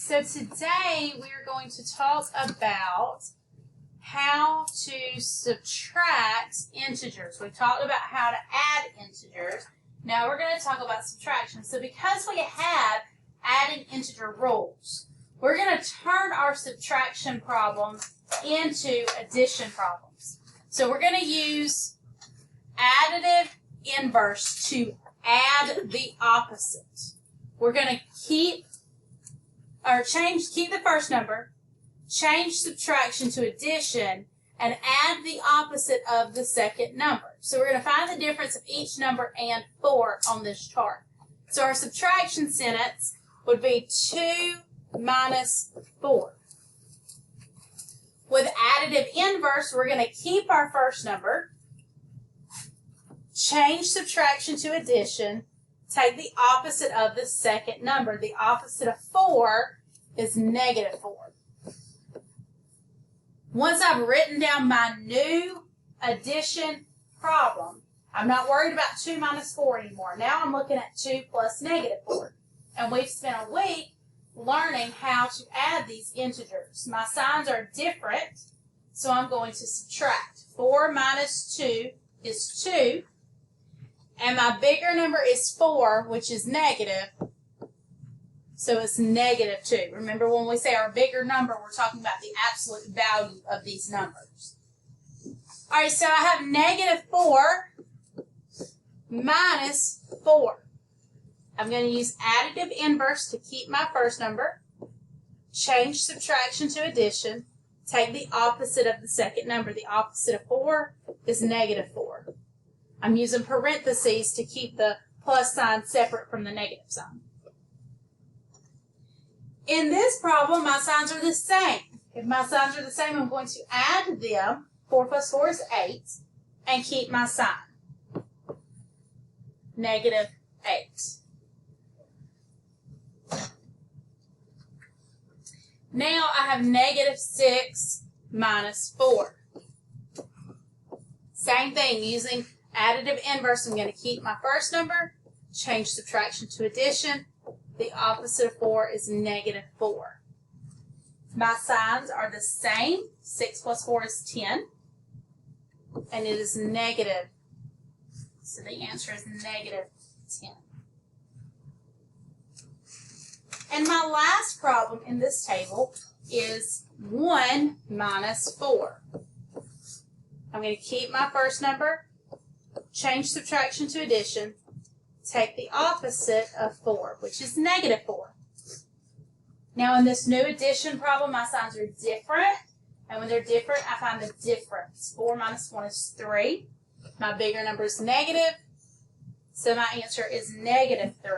So today we are going to talk about how to subtract integers. We talked about how to add integers. Now we're going to talk about subtraction. So because we have adding integer rules, we're going to turn our subtraction problems into addition problems. So we're going to use additive inverse to add the opposite. We're going to keep the first number, change subtraction to addition, and add the opposite of the second number. So we're going to find the difference of each number and 4 on this chart. So our subtraction sentence would be 2 minus 4. With additive inverse, we're going to keep our first number, change subtraction to addition, take the opposite of the second number. The opposite of 4 is negative 4. Once I've written down my new addition problem, I'm not worried about 2 minus 4 anymore. Now I'm looking at 2 plus negative 4. And we've spent a week learning how to add these integers. My signs are different, so I'm going to subtract. 4 minus 2 is 2. And my bigger number is 4, which is negative, so it's negative 2. Remember, when we say our bigger number, we're talking about the absolute value of these numbers. All right, so I have negative 4 minus 4. I'm going to use additive inverse to keep my first number, change subtraction to addition, take the opposite of the second number. The opposite of 4 is negative 4. I'm using parentheses to keep the plus sign separate from the negative sign. In this problem, my signs are the same. If my signs are the same, I'm going to add them. 4 plus 4 is 8, and keep my sign. Negative 8. Now I have negative 6 minus 4. Same thing, using additive inverse, I'm going to keep my first number, change subtraction to addition. The opposite of 4 is negative 4. My signs are the same. 6 plus 4 is 10. And it is negative. So the answer is negative 10. And my last problem in this table is 1 minus 4. I'm going to keep my first number, change subtraction to addition, take the opposite of 4, which is negative 4. Now in this new addition problem, my signs are different. And when they're different, I find the difference. 4 minus 1 is 3. My bigger number is negative, so my answer is negative 3.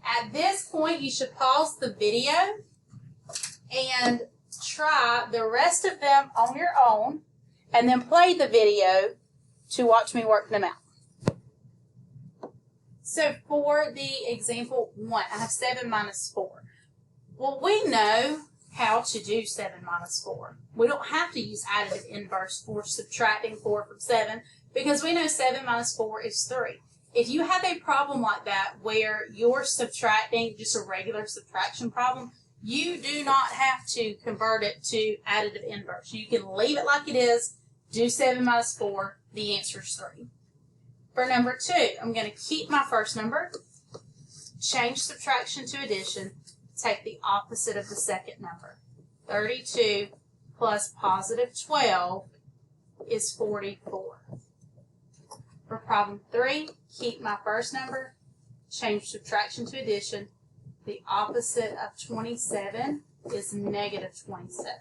At this point, you should pause the video and try the rest of them on your own, and then play the video to watch me work them out. So for the example 1, I have 7 minus 4. Well, we know how to do 7 minus 4. We don't have to use additive inverse for subtracting 4 from 7, because we know 7 minus 4 is 3. If you have a problem like that where you're subtracting just a regular subtraction problem, you do not have to convert it to additive inverse. You can leave it like it is, do 7 minus 4, the answer is 3. For number 2, I'm going to keep my first number, change subtraction to addition, take the opposite of the second number. 32 plus positive 12 is 44. For problem 3, keep my first number, change subtraction to addition. The opposite of 27 is negative 27.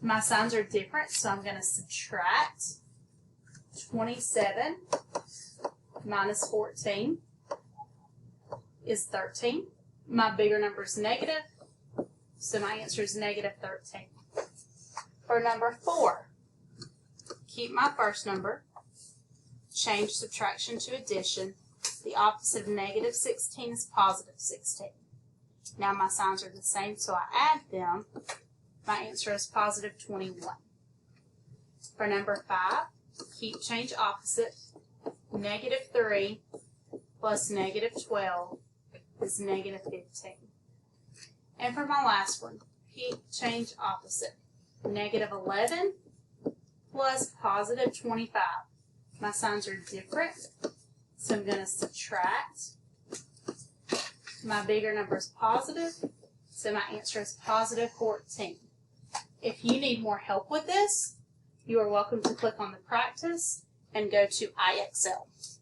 My signs are different, so I'm going to subtract 27 minus 14 is 13. My bigger number is negative, so my answer is negative 13. For number 4, keep my first number, change subtraction to addition. The opposite of negative 16 is positive 16. Now my signs are the same, so I add them. My answer is positive 21. For number 5, keep change opposite. Negative 3 plus negative 12 is negative 15. And for my last one, change opposite. Negative 11 plus positive 25. My signs are different, so I'm going to subtract. My bigger number is positive, so my answer is positive 14. If you need more help with this, you are welcome to click on the practice and go to IXL.